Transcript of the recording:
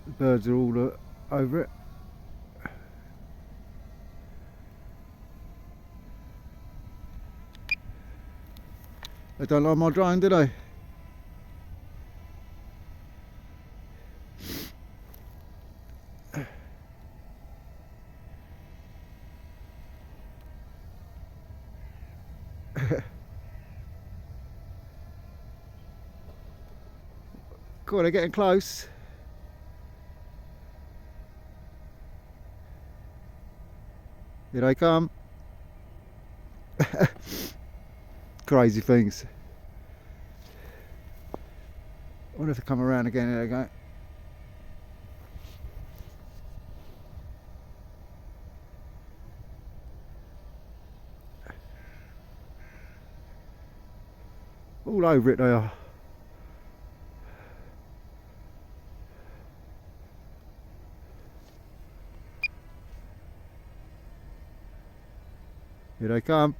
The birds are all over it. They don't like my drone, do they? Cool, they're getting close. Here they come. Crazy things. I wonder if they come around again. There they go. All over it they are. Here they come.